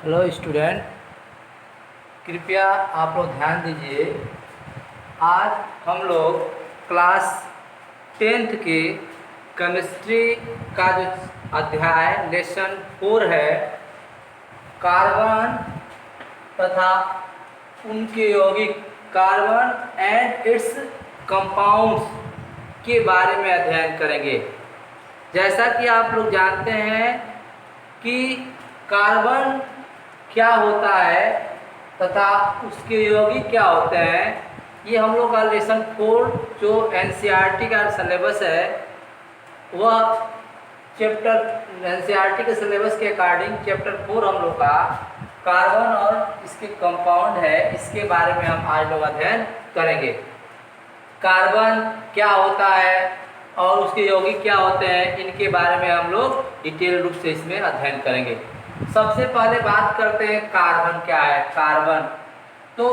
Hello student, कृपया आप लोग ध्यान दीजिए। आज हम लोग क्लास 10th के केमिस्ट्री का जो अध्याय लेसन 4 है, कार्बन तथा उनके यौगिक, कार्बन एंड इट्स कंपाउंड्स के बारे में अध्ययन करेंगे। जैसा कि आप लोग जानते हैं कि कार्बन क्या होता है तथा उसके यौगिक क्या होते हैं, ये हम लोग का लेसन 4 जो एनसीईआरटी का सिलेबस है, वह चैप्टर एनसीईआरटी के सिलेबस के अकॉर्डिंग चैप्टर 4 हम लोग का कार्बन और इसके कंपाउंड है, इसके बारे में हम आज लोग अध्ययन करेंगे। कार्बन क्या होता है और उसके यौगिक क्या होते हैं, इनके बारे में हम लोग डिटेल रूप से इसमें अध्ययन करेंगे। सबसे पहले बात करते हैं कार्बन क्या है। कार्बन तो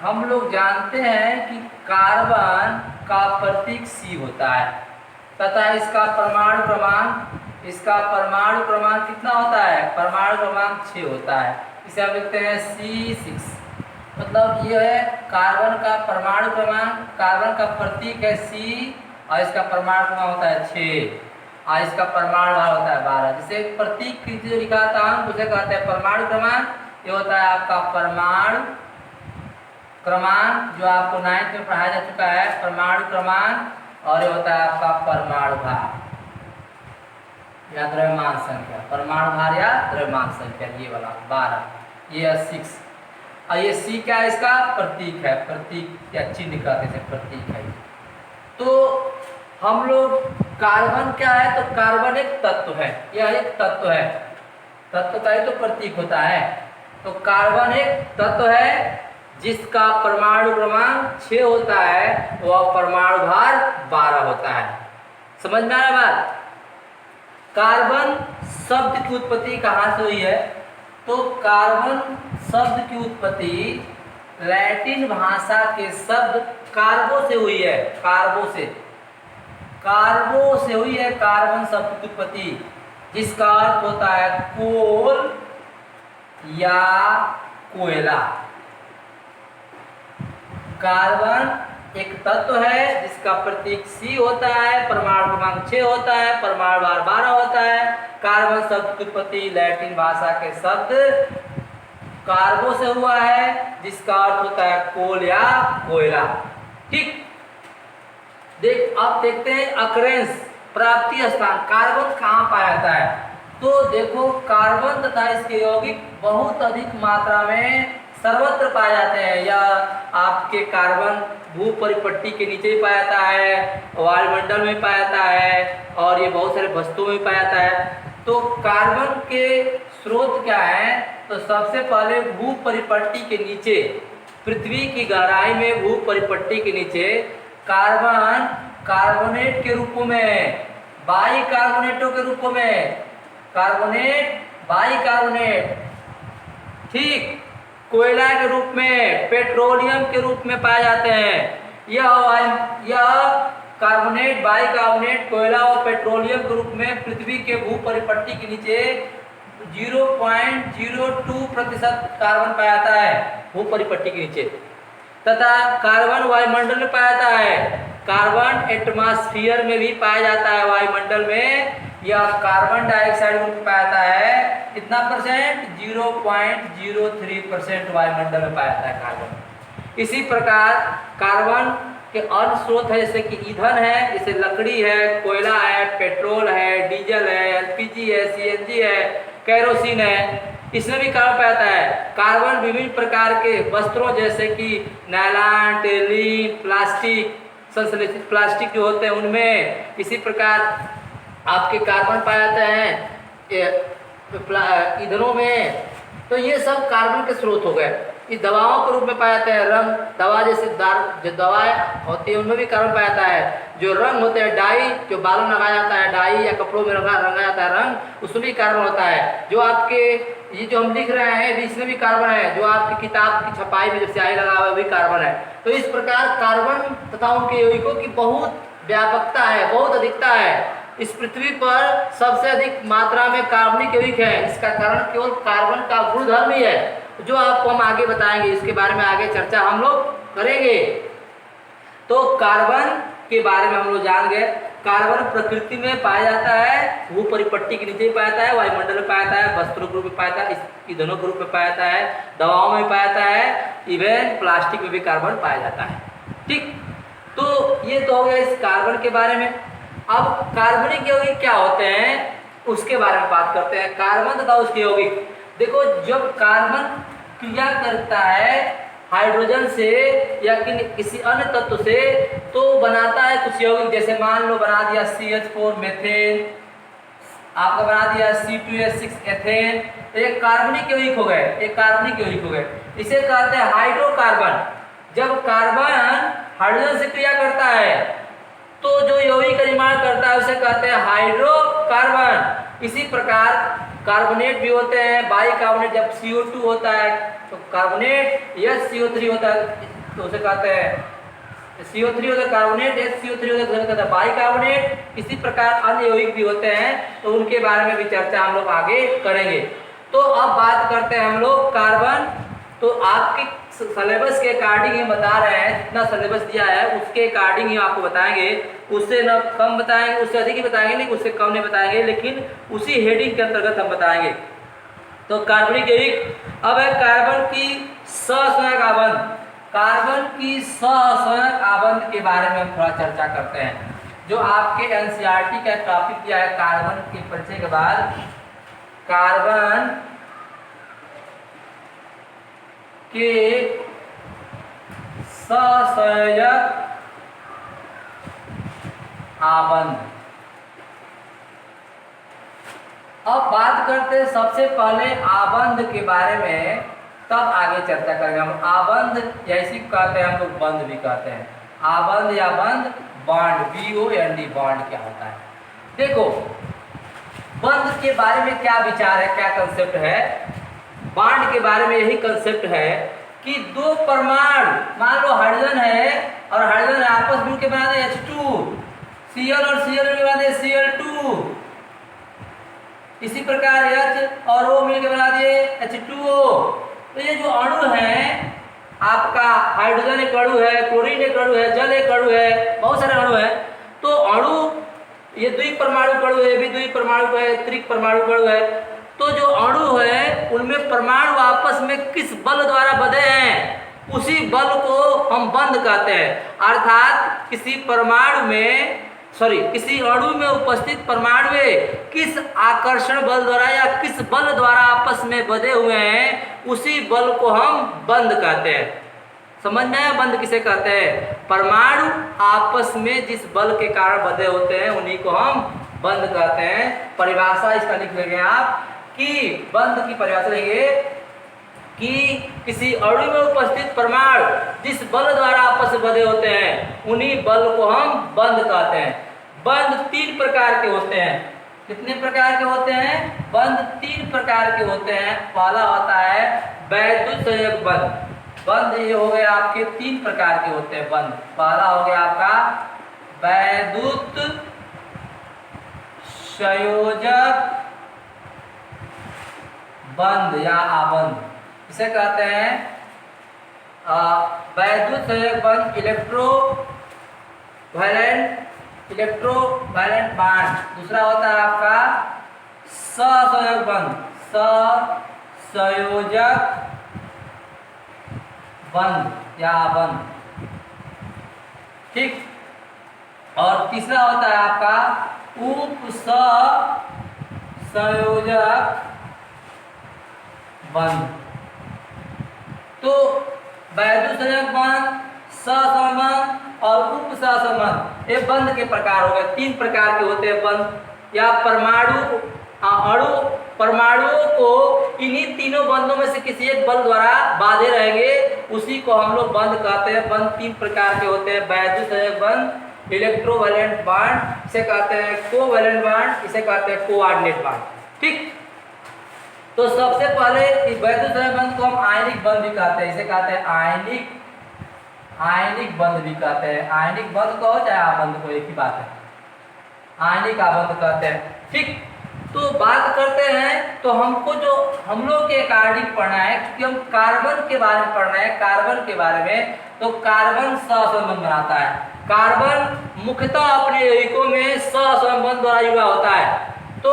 हम लोग जानते हैं कि कार्बन का प्रतीक C होता है तथा इसका परमाणु क्रमांक कितना होता है? परमाणु क्रमांक 6 होता है। इसे हम लिखते हैं C6। मतलब यह है कार्बन का परमाणु क्रमांक, कार्बन का प्रतीक है C और इसका परमाणु क्रमांक होता है 6 और इसका परमाणु भार होता है 12। जिसे प्रतीक की जो लिखा था हम उसे कहते हैं परमाणु क्रमांक। ये होता है आपका परमाणु क्रमांक जो आपको 9th में पढ़ाया जा चुका है, परमाणु क्रमांक। और ये होता है आपका परमाणु भार या द्रव्यमान संख्या, परमाणु भार या द्रव्यमान संख्या, ये वाला 12, ये 6 और ये C क्या है? इसका प्रतीक है, प्रतीक या चिन्ह कहते हैं, प्रतीक है। तो हम लोग कार्बन क्या है? तो कार्बन एक तत्व है, यह एक तत्व है, तत्व का ही तो प्रतीक होता है। तो कार्बन एक तत्व है जिसका परमाणु क्रमांक 6 होता है, वह परमाणु भार 12 होता है। समझ में आ रहा बात? कार्बन शब्द की उत्पत्ति कहाँ से हुई है? तो कार्बन शब्द की उत्पत्ति लैटिन भाषा के शब्द कार्बो से हुई है। कार्बो से हुई है कार्बन शब्द की उत्पत्ति, जिसका अर्थ होता है कोल या कोयला। कार्बन एक तत्व है जिसका प्रतीक C होता है, परमाणु क्रमांक 6 होता है, परमाणु भार 12 होता है। कार्बन शब्द की उत्पत्ति लैटिन भाषा के शब्द कार्बो से हुआ है, जिसका अर्थ होता है कोल या कोयला। ठीक, अब देखते हैं अकरेंस, प्राप्ति स्थान, कार्बन कहाँ पाया जाता है। तो देखो, कार्बन तथा इसके यौगिक बहुत अधिक मात्रा में सर्वत्र पाए जाते हैं। या आपके कार्बन भू परिपट्टी के नीचे भी पाया जाता है, वायुमंडल में पाया जाता है और ये बहुत सारे वस्तुओं में पाया जाता है। तो कार्बन के स्रोत क्या है? तो सबसे पहले भू परिपट्टी के नीचे, पृथ्वी की गहराई में भू परिपट्टी के नीचे कार्बन कार्बोनेट के रूपों में, बाइकार्बोनेटों के रूपों में, कार्बोनेट बाइकार्बोनेट, ठीक, कोयला के रूप में, पेट्रोलियम के रूप में पाए जाते हैं। यह कार्बोनेट, बाइकार्बोनेट, कोयला और पेट्रोलियम के रूप में पृथ्वी के भू परिपट्टी के नीचे 0.02% कार्बन पाया जाता है भू परिपट्टी के नीचे। तथा कार्बन वायुमंडल में पाया जाता है, कार्बन एटमॉस्फेयर में भी पाया जाता है, वायुमंडल में। यह कार्बन डाइऑक्साइड में पाया जाता है, कितना परसेंट? 0.03% वायुमंडल में पाया जाता है कार्बन। इसी प्रकार कार्बन के अन्य स्रोत है, जैसे कि ईंधन है, जैसे लकड़ी है, कोयला है, पेट्रोल है, डीजल है, एलपीजी है, सीएनजी है, केरोसिन है, इसमें भी कार्बन पाया जाता है। कार्बन विभिन्न प्रकार के वस्त्रों जैसे कि नायलॉन, टेरिन, प्लास्टिक, संश्लेषित प्लास्टिक जो होते हैं उनमें, इसी प्रकार आपके कार्बन पाए जाते हैं ईंधनों में। तो ये सब कार्बन के स्रोत हो गए। इस दवाओं के रूप में पाया जाता है, रंग, दवा जैसे जो दवाएं होती है उनमें भी कार्बन पाया जाता है। जो रंग होते हैं, डाई, जो बालों में लगाया जाता है, डाई या कपड़ों में रंगा जाता है रंग, उसमें भी कार्बन होता है। जो आपके ये जो हम लिख रहे हैं इसमें भी कार्बन है, जो आपकी किताब की छपाई में जो स्याही लगा हुआ है भी कार्बन है। तो इस प्रकार कार्बन तथा उनके यौगिकों की बहुत व्यापकता है, बहुत अधिकता है। इस पृथ्वी पर सबसे अधिक मात्रा में कार्बनिक यौगिक है। इसका कारण केवल कार्बन का गुणधर्म ही है, जो आपको हम आगे बताएंगे, इसके बारे में आगे चर्चा हम लोग करेंगे। तो कार्बन के बारे में हम लोग जान गए। कार्बन प्रकृति में पाया जाता है, वो परिपट्टी के नीचे पाया जाता है, वायुमंडल में पाया जाता है, वस्त्रों ग्रुप में पाया जाता है, ईंधनों ग्रुप में पाया जाता है, दवाओं में पाया जाता है, इवन प्लास्टिक में भी कार्बन पाया जाता है। ठीक, तो ये तो हो गया इस कार्बन के बारे में। अब कार्बनिक यौगिक क्या होते हैं उसके बारे में बात करते हैं। कार्बन तथा उसके यौगिक, देखो जब कार्बन क्रिया करता है हाइड्रोजन से या किसी अन्य तत्व से, तो बनाता है कुछ यौगिक, जैसे मान लो बना दिया CH4 मेथेन, आपका बना दिया C2H6 एथेन, एक कार्बनिक यौगिक हो गए, एक कार्बनिक यौगिक हो गए। इसे कहते हैं हाइड्रोकार्बन। जब कार्बन हाइड्रोजन से क्रिया करता है तो जो यौगिक का निर्माण करता है उसे कहते हैं हाइड्रोकार्बन। इसी प्रकार कार्बोनेट भी होते हैं, बाइकार्बोनेट, जब CO2 होता है तो कार्बोनेट, CO3 होता है तो उसे कहते हैं CO3 होता है कार्बोनेट, CO3 होता है कहते हैं बाइकार्बोनेट। इसी प्रकार अन्य यौगिक भी होते हैं, तो उनके बारे में भी चर्चा हम लोग आगे करेंगे। तो अब बात करते हैं हम लोग कार्बन। तो आपके सिलेबस के अकॉर्डिंग ही बता रहे हैं, जितना सिलेबस दिया है उसके अकॉर्डिंग ही आपको बताएंगे, उससे न कम बताएंगे, उससे अधिक ही बताएंगे, नहीं उससे कम नहीं बताएंगे, लेकिन उसी हेडिंग के अंतर्गत हम बताएंगे। तो कार्बनिक यौगिक, अब है कार्बन की सहसंयोजक आबंध। कार्बन की सहसंयोजक आबंध के बारे में हम थोड़ा चर्चा करते हैं। जो आपके NCERT का टॉपिक दिया है कार्बन के परिचय के बाद, कार्बन के सहसंयोजक आबंध। अब बात करते हैं सबसे पहले आबंध के बारे में, तब आगे चर्चा करेंगे हम। आबंध जैसे कहते हैं हम लोग, बंध भी कहते हैं। आबंध या बंध, बॉन्ड, BOND, बॉन्ड क्या होता है। देखो बंध के बारे में क्या विचार है, क्या कंसेप्ट है। बॉन्ड के बारे में यही कंसेप्ट है कि दो परमाणु, मान लो हाइड्रोजन है और हाइड्रोजन आपस में मिलकर बना दे H2, Cl और Cl मिलकर बना दे Cl2, इसी प्रकार H और O मिलकर बना दिए H2O। तो ये जो अणु है आपका, हाइड्रोजन एक अणु है, क्लोरीन एक अणु है, जल एक अणु है, बहुत सारे अणु है। तो अणु ये द्विपरमाणु अणु है, भी द्विपरमाणु है, त्रिक परमाणु अणु है। तो जो अणु है उनमें परमाणु आपस में किस बल द्वारा बंधे हैं, उसी बल को हम बंध कहते हैं। अर्थात किसी परमाणु में, किसी अणु में उपस्थित परमाणु किस आकर्षण बल द्वारा या किस बल द्वारा आपस में बंधे हुए हैं, उसी बल को हम बंध कहते हैं। समझ में आया बंध किसे कहते हैं। परमाणु आपस में जिस बल के कारण बंधे होते हैं उन्हीं को हम बंध कहते हैं। परिभाषा इसका लिख लेंगे आप कि बंध की परिभाषा लेंगे कि किसी अणु में उपस्थित परमाणु जिस बल द्वारा आपस में बंधे होते हैं उन्हीं बल को हम बंध कहते हैं। बंध 3 प्रकार के होते हैं। कितने प्रकार के होते हैं। बंध 3 प्रकार के होते हैं। पहला होता है वैद्युत संयोजक बंध। बंध ये हो गए आपके 3 प्रकार के होते हैं बंध। पहला हो गया आपका वैद्युत संयोजक बंध या आबंध, इसे कहते हैं वैद्युत संयोजक बंध। Electrovalent bond. दूसरा होता है आपका सहसंयोजक बंध, सहसंयोजक बंध या आबंध। ठीक। और तीसरा होता है आपका उपसहसंयोजक बंध। तो वैद्युत संयोजक बंध, सहसंयोजक और उपसहसंयोजक बंध, ये बंध के प्रकार हो गए। 3 प्रकार के होते हैं बंध। या परमाणुओं को इन्हीं तीनों बंधों में से किसी एक बल द्वारा बांधे रहेंगे, उसी को हम लोग बंध कहते हैं। बंध 3 प्रकार के होते हैं। वैद्युत संयोजक बंध, इलेक्ट्रोवैलेंट बॉन्ड, इसे कहते हैं कोवैलेंट बॉन्ड, इसे कहते हैं कोऑर्डिनेट बॉन्ड। ठीक। तो सबसे पहले वैद्युत संयोजक बंध को हम आयनिक बंध भी कहते हैं। इसे कहते हैं आयनिक बंध भी कहते हैं। आयनिक बंध को चाहे आबंध को, एक ही बात है। आयनिक आबंध कहते हैं। ठीक, तो बात करते हैं, तो हमको जो हम लोग के अकॉर्डिंग पढ़ना है, क्योंकि हम कार्बन के बारे में पढ़ना है, कार्बन के बारे में, तो कार्बन सहसंबंध बनाता है। कार्बन मुख्यतः अपने यौगिकों में सहसंबंध द्वारा जुड़ा होता है। तो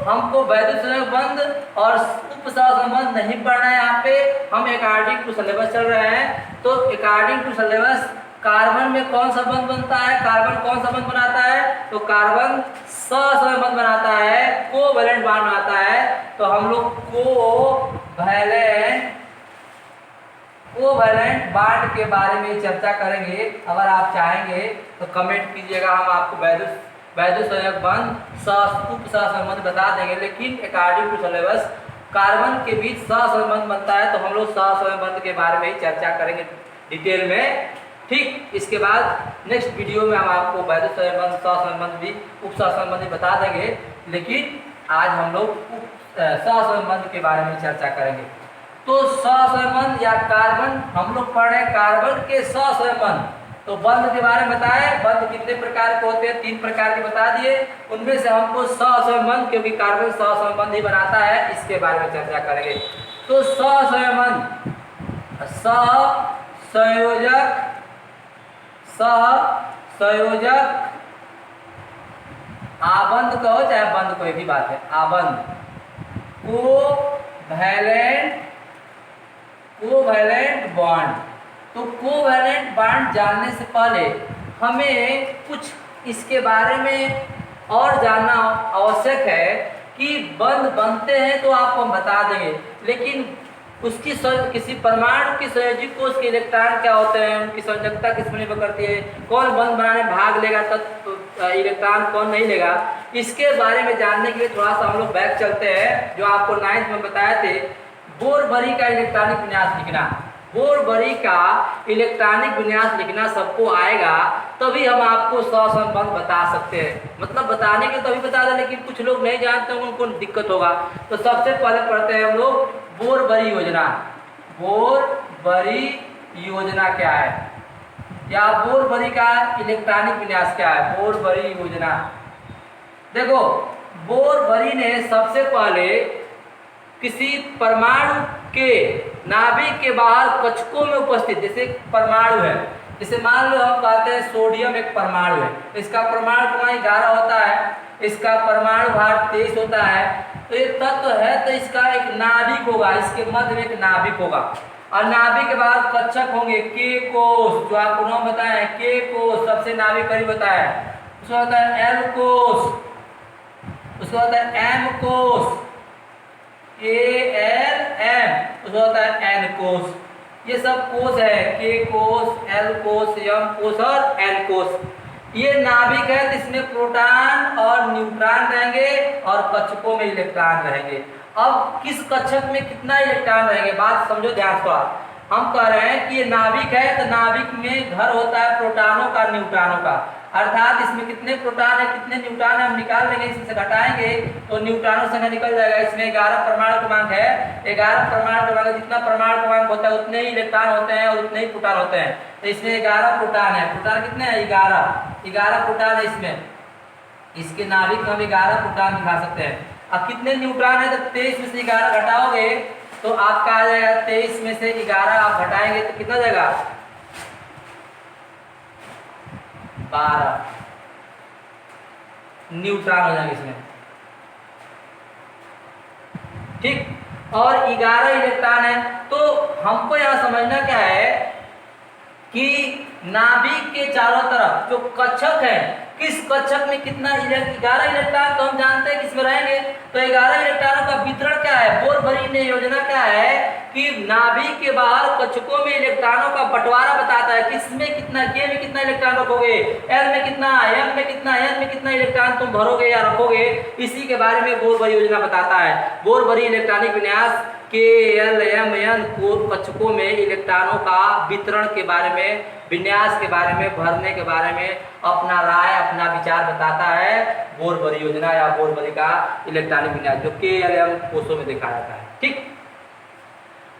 हमको वैद्युत संबंध और उप सहसंबंध नहीं पढ़ना है। यहाँ पे हम अकॉर्डिंग टू सिलेबस चल रहे हैं। तो अकॉर्डिंग टू सिलेबस कार्बन में कौन सा बंध बनता है, कार्बन कौन सा बंध बनाता है, तो कार्बन सहसंबंध बनाता है, कोवैलेंट बॉन्ड बनाता है। तो हम लोग कोवैलेंट बॉन्ड के बारे में चर्चा करेंगे। अगर आप चाहेंगे तो कमेंट कीजिएगा, हम आपको वैद्युत संयोजक बंध उप सहसंबंध बता देंगे। लेकिन अकॉर्डिंग टू सिलेबस कार्बन के बीच सहसंबंध बनता है, तो हम लोग सहसंबंध के बारे में ही चर्चा करेंगे डिटेल में। ठीक, इसके बाद नेक्स्ट वीडियो में हम आपको वैद्युत संबंध, सहसंबंध भी, उप सहसंबंध भी बता देंगे। लेकिन आज हम लोग सहसंबंध के बारे में चर्चा करेंगे। तो सहसंबंध या कार्बन हम लोग पढ़ रहे हैं, कार्बन के सहसंबंध। तो बंध के बारे में बताए, बंध कितने प्रकार के होते हैं, 3 प्रकार के बता दिए। उनमें से हमको सहसंबंध, क्योंकि कार्बन सहसंबंध ही बनाता है, इसके बारे में चर्चा करेंगे। तो सहसंबंध, सहसंयोजक आबंध कहो चाहे बंध, कोई भी बात है, आबंध, कोवैलेंट बॉन्ड। तो कोवैलेंट बॉन्ड जानने से पहले हमें कुछ इसके बारे में और जानना आवश्यक है कि बंध बनते हैं तो आपको हम बता देंगे, लेकिन उसकी किसी परमाणु की संयोजी कोष के इलेक्ट्रॉन क्या होते हैं, उनकी संयोजकता किस में निर्भर करती है, कौन बंध बनाने में भाग लेगा, तब इलेक्ट्रॉन कौन नहीं लेगा, इसके बारे में जानने के लिए थोड़ा सा हम लोग बैक चलते हैं। जो आपको 9th में बताए थे, बोर-बरी का इलेक्ट्रॉनिक विन्यास लिखना, बोर-बरी का इलेक्ट्रॉनिक विन्यास लिखना सबको आएगा, तभी हम आपको सहसंबंध बता सकते हैं। मतलब बताने के तभी बता दें, लेकिन कुछ लोग नहीं जानते, उनको दिक्कत होगा। तो सबसे पहले पढ़ते हैं हम लोग बोर-बरी योजना। बोर-बरी योजना क्या है, या बोर-बरी का इलेक्ट्रॉनिक विन्यास क्या है। बोर-बरी योजना, देखो, बोर-बरी ने सबसे पहले किसी परमाणु के नाभिक के बाहर कक्षकों में उपस्थित, जैसे परमाणु है, जैसे मान लो हम कहते हैं सोडियम एक परमाणु है, इसका परमाणु क्रमांक 11 होता है, इसका परमाणु भार 23 होता है। तो ये तत्व है, तो इसका एक नाभिक होगा, इसके मध्य में एक नाभिक होगा, और नाभिक के बाद कक्षक होंगे, के कोष, जो आपको नाम बताया है, के कोष सबसे नाभिक करीब होता है, उसका होता है एल कोष, उसका होता है एम कोष, ALM, उसका होता है एन कोष। ये सब कोष है, के कोष, एल कोष, एम कोष और एन कोष। ये नाभिक है, जिसमें प्रोटॉन और न्यूट्रॉन रहेंगे और कक्षकों में इलेक्ट्रॉन रहेंगे। अब किस कक्षक में कितना इलेक्ट्रॉन रहेंगे, बात समझो ध्यान से। हम कह रहे हैं कि ये नाभिक है, तो नाभिक में घर होता है प्रोटॉनों का, न्यूट्रॉनों का, अर्थात इसमें कितने प्रोटॉन है कितने न्यूट्रॉन है हम निकाल लेंगे, इसमें से घटाएंगे तो न्यूट्रॉनों संख्या निकल जाएगा। इसमें 11 परमाणु क्रमांक है, 11 परमाणु क्रमांक, जितना परमाणु क्रमांक होता है उतने ही इलेक्ट्रॉन होते हैं और उतने ही प्रोटॉन होते हैं। तो इसमें 11 प्रोटॉन है, प्रोटॉन कितने हैं, 11 प्रोटॉन है इसमें, इसके नाभिक में हम 11 प्रोटॉन दिखा सकते हैं। अब कितने न्यूट्रॉन है, तो 23 में से 11 घटाओगे तो आपका आ जाएगा, 23 में से 11 आप घटाएंगे तो कितना जाएगा, 12 न्यूट्रॉन हो जाएंगे इसमें। ठीक, और 11 इलेक्ट्रॉन है। तो हमको यहाँ समझना क्या है कि नाभिक के चारों तरफ जो कक्षक है, किस कक्षक में कितना 11 इलेक्ट्रॉन, तो हम जानते हैं किसमें रहेंगे, तो 11 इलेक्ट्रॉनों का वितरण क्या है। बोर-बरी ने योजना क्या है कि नाभिक के बाहर कक्षकों में इलेक्ट्रॉनों का बंटवारा बताता है, किसमें कितना, के में कितना इलेक्ट्रॉन रखोगे, एल में कितना, एम में कितना, एन में कितना इलेक्ट्रॉन तुम भरोगे या रखोगे, इसी के बारे में बोर-बरी योजना बताता है। बोर-बरी इलेक्ट्रॉनिक विन्यास के एल एम एन कक्षकों में इलेक्ट्रॉनों का वितरण के बारे में, विन्यास के बारे में, भरने के बारे में अपना राय, अपना विचार बताता है बोर-बरी योजना या बोर-बरी का इलेक्ट्रॉनिक विन्यास, जो के एल एम कोषों में देखा जाता है। ठीक,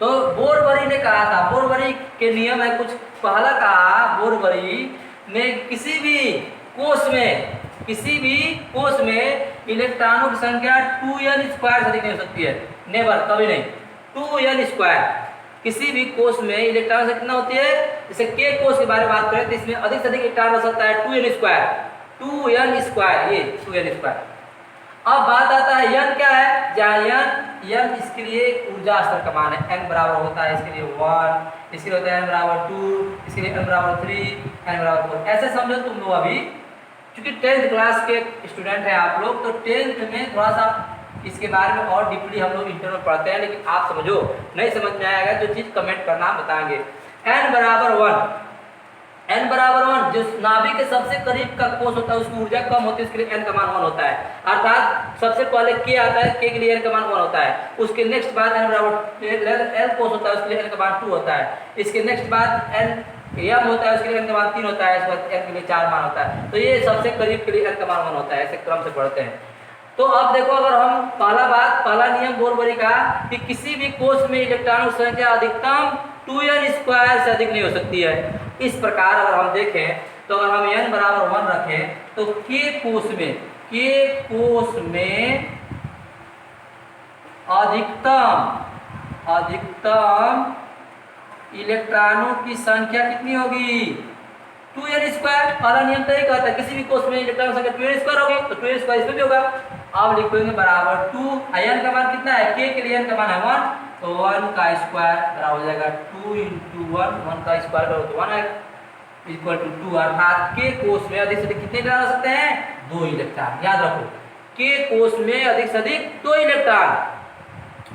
तो बोर-बरी ने कहा था, बोर-बरी के नियम है कुछ, पहला कहा बोर-बरी ने किसी भी कोष में किसी भी कोष में इलेक्ट्रॉनों की संख्या 2n स्क्वायर से अधिक नहीं हो सकती है, नेवर, कभी नहीं। 2n स्क्वायर, किसी भी कोष में इलेक्ट्रॉन से कितना होती है, जैसे के कोष के बारे में बात करें तो इसमें अधिक से अधिक इलेक्ट्रॉन हो सकता है 2n स्क्वायर, 2n स्क्वायर, ये 2n स्क्वायर। अब बात आता है n क्या है, जहाँ n इसके लिए ऊर्जा स्तर का मान है, n बराबर होता है इसके लिए 1, इसके लिए होता है n बराबर 2, इसके लिए n बराबर 3, n बराबर 4। ऐसे समझो तुम लोग अभी, क्योंकि 10th क्लास के स्टूडेंट हैं आप लोग, तो 10th में थोड़ा सा इसके बारे में और डीपली हम लोग इंटर में पढ़ते हैं, लेकिन आप समझो, नहीं समझ में आएगा जो चीज कमेंट करना बताएंगे। n बराबर 1, n बराबर 1 जो नाभिक के सबसे करीब का कोष होता है उसकी ऊर्जा कम होती है, उसके लिए n का मान 1 होता है। अर्थात सबसे पहले k आता है, k के लिए n का मान 1 होता है। उसके नेक्स्ट बाद n बराबर l कोष होता है, उसके लिए n का मान 2 होता है। इसके नेक्स्ट बाद n m होता है, उसके लिए n का मान 3 होता है। इसके बाद n के लिए 4 मान होता है। तो ये सबसे करीब के लिए n का मान 1 होता है, ऐसे क्रम से पढ़ते हैं। तो अब देखो, अगर हम पहला नियम बोर-बरी का कि किसी भी कोष में इलेक्ट्रॉनों की संख्या अधिकतम 2n स्क्वायर से अधिक नहीं हो सकती है। इस प्रकार अगर हम देखें तो अगर हम n बराबर 1 रखें तो k कोष में अधिकतम इलेक्ट्रॉनों की संख्या कितनी होगी, 2n स्क्वायर। पहला नियम तो यही कहता है किसी भी कोष में इलेक्ट्रॉन की संख्या 2n स्क्वायर होगी, तो 2n स्क्वायर इसमें भी होगा। अब लिखेंगे बराबर 2, n का मान कितना है, k के लिए n का मान है 1, तो 1 का स्क्वायर बराबर हो जाएगा 2 × 1 का स्क्वायर करो तो 1 है इक्वल टू 2। अर्थात k कोष में अधिक से अधिक कितने इलेक्ट्रॉन हो सकते हैं, 2 इलेक्ट्रॉन। याद रखो, k कोष में अधिक से अधिक 2 इलेक्ट्रॉन।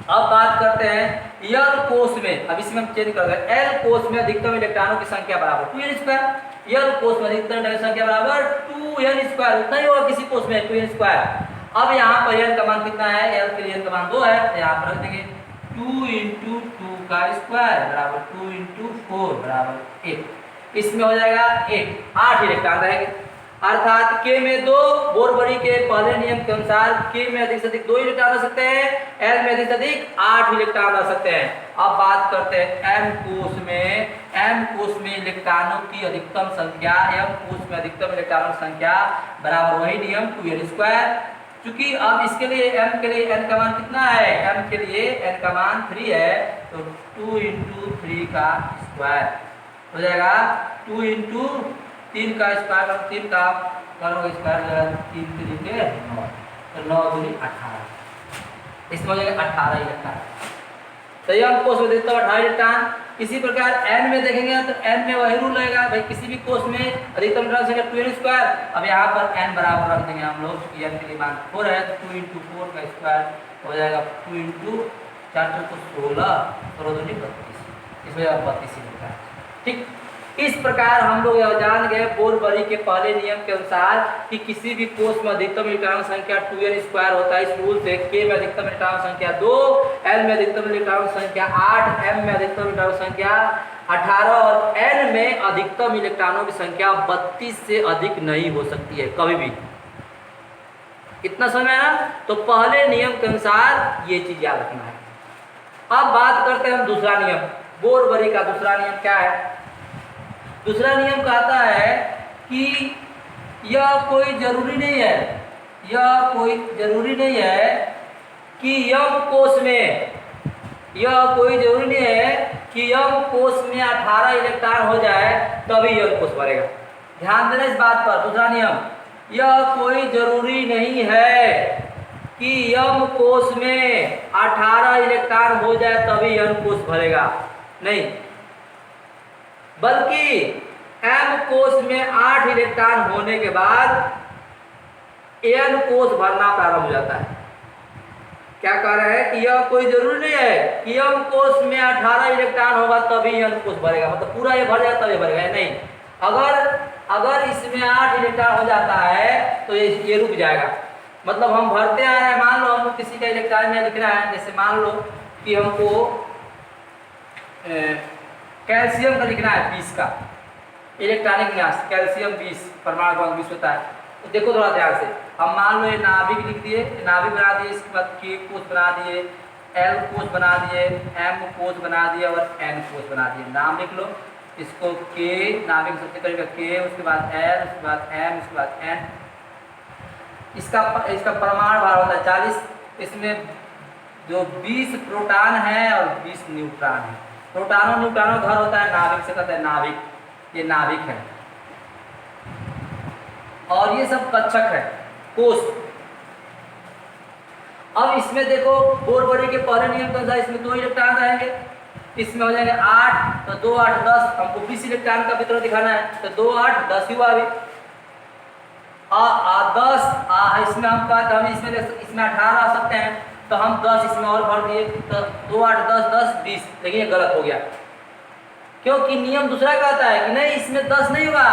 अब बात करते हैं L कोष में, अब इसमें हम चेंज कर देंगे, L कोष में अधिकतम इलेक्ट्रॉनों की संख्या बराबर 2n स्क्वायर। L कोष में अधिकतम इलेक्ट्रॉन की संख्या बराबर 2n स्क्वायर, उतना ही होगा किसी कोष में 2n स्क्वायर। अब यहाँ पर n का मान कितना है, L के लिए n का मान 2 है, तो यहाँ पर रख देंगे 2 × 2 का स्क्वायर बराबर 2 × 4 बराबर 8। इसमें हो जाएगा 8 इलेक्ट्रॉन रहेंगे। अर्थात k में 2, बोर-बरी के पहले नियम के अनुसार k में अधिक से अधिक 2 इलेक्ट्रॉन रह सकते हैं, L में अधिक से अधिक 8 इलेक्ट्रॉन रह सकते हैं। अब बात करते हैं m कोष में इलेक्ट्रॉनों की अधिकतम संख्या, m कोष में अधिकतम इलेक्ट्रॉनों की संख्या बराबर वही नियम 2n स्क्वायर। चूंकि अब इसके लिए m के लिए n का मान कितना है, m के लिए n का मान 3 है, तो 2 × 3 का स्क्वायर हो जाएगा 2 × 3 का स्क्वायर, 3 का करोगे स्क्वायर 3 3 के 9, तो 9 दूनी 18, इसमें हो जाएगा 18 इलेक्ट्रॉन। तो यह कोष में अधिकतम 18 इलेक्ट्रॉन। इसी प्रकार n में देखेंगे तो n में वही रूल रहेगा भाई, किसी भी कोष में अधिकतम इलेक्ट्रॉन संख्या 2n स्क्वायर। अब यहाँ पर n बराबर रख देंगे हम लोग, n के लिए मान 4 है, तो 2 × 4 का स्क्वायर हो जाएगा 2 × 4 तो 16, 16 दूनी 32, इसमें 32 इलेक्ट्रॉन। ठीक, इस प्रकार हम लोग यह जान गए बोर-बरी के पहले नियम के अनुसार कि किसी भी कोष में अधिकतम इलेक्ट्रॉन संख्या 2n स्क्वायर होता है। इस रूल से k में अधिकतम इलेक्ट्रॉन संख्या 2, L में अधिकतम इलेक्ट्रॉन संख्या 8, M में अधिकतम इलेक्ट्रॉन संख्या 18 और N में अधिकतम इलेक्ट्रॉनों की संख्या 32 से अधिक नहीं हो सकती है कभी भी। इतना समझ आया ना? तो पहले नियम के अनुसार ये चीज याद रखना है। अब बात करते हैं हम दूसरा नियम, बोर-बरी का दूसरा नियम क्या है। दूसरा नियम कहता है कि यह कोई जरूरी नहीं है कि यम कोष में, यह कोई जरूरी नहीं है कि यम कोष में 18 इलेक्ट्रॉन हो जाए तभी यम कोष भरेगा। ध्यान देना इस बात पर। दूसरा नियम, यह कोई जरूरी नहीं है कि यम कोष में 18 इलेक्ट्रॉन हो जाए तभी यम कोष भरेगा, नहीं, बल्कि m कोष में 8 इलेक्ट्रॉन होने के बाद n कोष भरना प्रारंभ हो जाता है। क्या कह रहे हैं कि यह कोई जरूरी नहीं है कि m कोष में 18 इलेक्ट्रॉन होगा तभी n कोष भरेगा, मतलब पूरा ये भर जाए तभी भरेगा, नहीं। अगर इसमें 8 इलेक्ट्रॉन हो जाता है तो ये रुक जाएगा। मतलब हम भरते आ रहे हैं, मान लो हमको किसी का इलेक्ट्रॉन में लिखना है, जैसे मान लो कि हमको कैल्शियम का लिखना है 20 का इलेक्ट्रॉनिक विन्यास, कैल्शियम 20 परमाणु क्रमांक 20 होता है। तो देखो थोड़ा ध्यान से, हम मान लो ये नाभिक लिख दिए, नाभिक बना दिए, इसके बाद K कोष बना दिए, L कोष बना दिए, M कोष बना दिए और N कोष बना दिए। नाम लिख लो इसको, K नाभिक सबसे करीब K, उसके बाद L, उसके बाद M, उसके बाद N, इसका इसका परमाणु भार होता है 40। इसमें जो 20 प्रोटॉन है और 20 न्यूट्रॉन है। प्रोटॉनों न्यूट्रॉनों घर होता है नाभिक से, कहते हैं नाभिक, ये नाभिक है। और ये सब कक्षक है, कोष। अब इसमें देखो बोर-बड़ी के पहले नियम के अनुसार इसमें 2 इलेक्ट्रॉन रहेंगे, इसमें हो जाएंगे 8, तो 2 8 10, हमको 20 इलेक्ट्रॉन का वितरण दिखाना है, तो 2 8 10 हुआ अभी। 10 इसमें हम कहते हैं इसमें 18 आ सकते हैं, तो हम 10 इसमें और भर दिए, तो 2 8 10 10 20, लेकिन ये गलत हो गया, क्योंकि नियम दूसरा कहता है कि नहीं इसमें 10 नहीं होगा,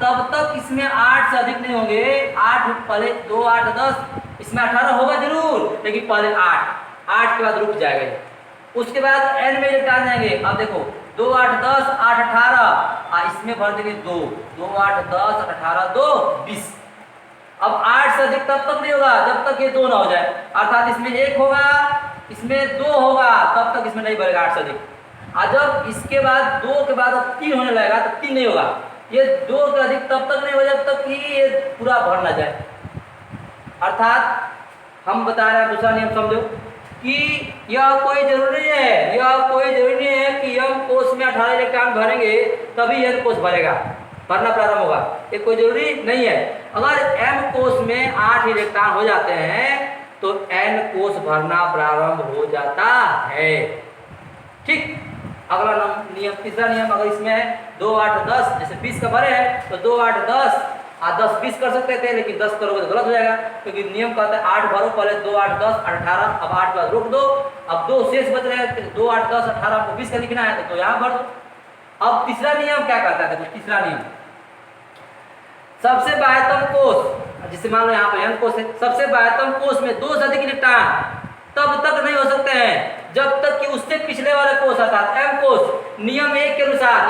तब तक इसमें 8 से अधिक नहीं होंगे। 8 पहले 2 8 10, इसमें 18 होगा जरूर, लेकिन पहले 8 के बाद रुक जाएगा ये। उसके बाद n में इलेक्ट्रॉन जाएंगे। अब देखो 2 8 10 8 18, इसमें भर देंगे 2 8 10 18 2 20। अब 8 से अधिक तब तक नहीं होगा जब तक ये 2 ना हो जाए, अर्थात इसमें 1 होगा, इसमें 2 होगा, तब तक इसमें नहीं भरेगा 8 से अधिक। जब इसके बाद 2 के बाद अब 3 होने लगेगा तो 3 नहीं होगा, ये 2 के अधिक तब तक नहीं हो जब तक कि ये पूरा भर ना जाए। अर्थात हम बता रहे हैं, दूसरा नियम समझो कि यह कोई जरूरी नहीं है कि यम कोष में 18 इलेक्ट्रॉन भरेंगे तभी एन कोष भरेगा, भरना प्रारंभ होगा, ये कोई जरूरी नहीं है। अगर एम कोष में 8 इलेक्ट्रॉन हो जाते हैं तो एन कोष भरना प्रारंभ हो जाता है। ठीक, अगला नियम, तीसरा नियम, अगर इसमें है 2 8 10, जैसे 20 का भरे है तो 2 8 10 10 20 कर सकते थे, लेकिन 10 करोगे तो गलत हो जाएगा, क्योंकि नियम कहता है 8 भरो, पहले 2 8 10 18, अब 8 के बाद रोक दो, अब 2 शेष बच रहे हैं, 2 8 10 18 को 20 का लिखना है तो यहाँ भर दो। अब तीसरा नियम क्या कहता है, देखो तीसरा नियम, सबसे बाह्यतम कोष, जिसे मान लो यहाँ पर एन कोष है, सबसे बाह्यतम कोष में 2 से अधिक इलेक्ट्रॉन तब तक नहीं हो सकते हैं जब तक कि उससे पिछले वाले कोष अर्थात एम कोष नियम 1 के अनुसार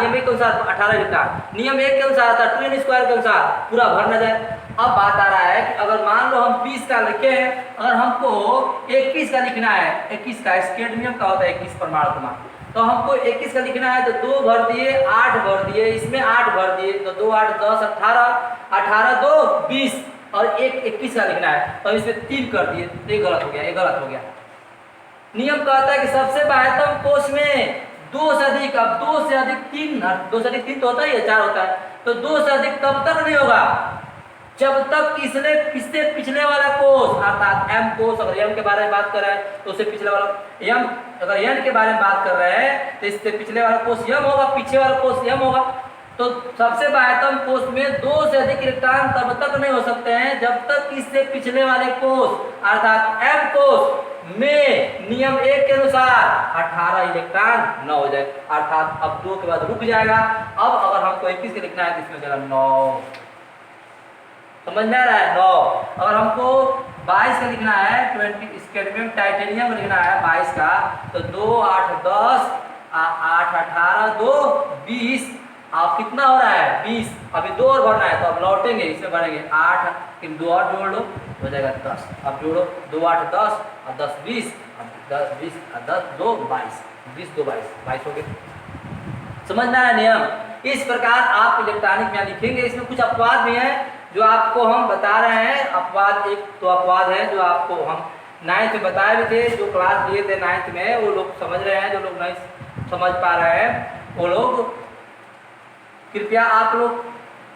18 इलेक्ट्रॉन, नियम 1 के अनुसार अर्थात 2n स्क्वायर के अनुसार पूरा भर न जाए। अब बात आ रहा है कि अगर मान लो हम 20 का लिखे हैं, अगर हमको 21 का लिखना है, 21 का स्केड नियम का होता है 21 परमाणु क्रमांक, तो हमको 21 का लिखना है तो 2 भर दिए 8 भर दिए, इसमें 8 भर दिए, तो 2 8 10 18 18 2 20 और 21 का लिखना है तो इसमें 3 कर दिए, तो ये गलत हो गया, ये गलत हो गया। नियम कहता है कि सबसे बाह्यतम कोष में 2 से अधिक, अब 2 से अधिक 3 तो होता ही है, 4 होता है, तो 2 से अधिक तब तक नहीं होगा जब तक इससे पिछले वाला कोष अर्थात एम कोष, अगर एम के बारे में बात कर रहे हैं तो उससे पिछले वाला एम, अगर एन के बारे में बात कर रहे हैं तो इससे पिछले वाला कोष एम होगा, पीछे वाला कोष एम होगा। तो सबसे बाह्यतम कोष में 2 से अधिक इलेक्ट्रॉन तब तक नहीं हो सकते हैं जब तक इससे पिछले वाले कोष अर्थात एम कोष में नियम 1 के अनुसार 18 इलेक्ट्रॉन न हो जाए, अर्थात अब 2 के बाद रुक जाएगा। अब अगर हमको 21 के लिखना है तो इसमें जाएगा 9, समझ में आ रहा है 9। अगर हमको 22 का लिखना है, 20 कैडमियम टाइटेनियम लिखना है 22 का, तो 2 8 10 8 18 2 20, अब कितना हो रहा है 20, अभी 2 और भरना है तो अब लौटेंगे, इसमें भरेंगे 8, 2 और जोड़ लो हो जाएगा 10, अब जोड़ो 2 8 10 और 10 20, अब 10 20 और 10 2 22, 20 2 22 22 हो गए। समझ में आया नियम? इस प्रकार आप इलेक्ट्रॉनिक में लिखेंगे। इसमें कुछ अपवाद भी हैं जो आपको हम बता रहे हैं। अपवाद, एक तो अपवाद है जो आपको हम 9th में बताए भी थे, जो क्लास लिए थे 9th में, वो लोग समझ रहे हैं, जो लोग नहीं समझ पा रहे हैं वो लोग कृपया आप लोग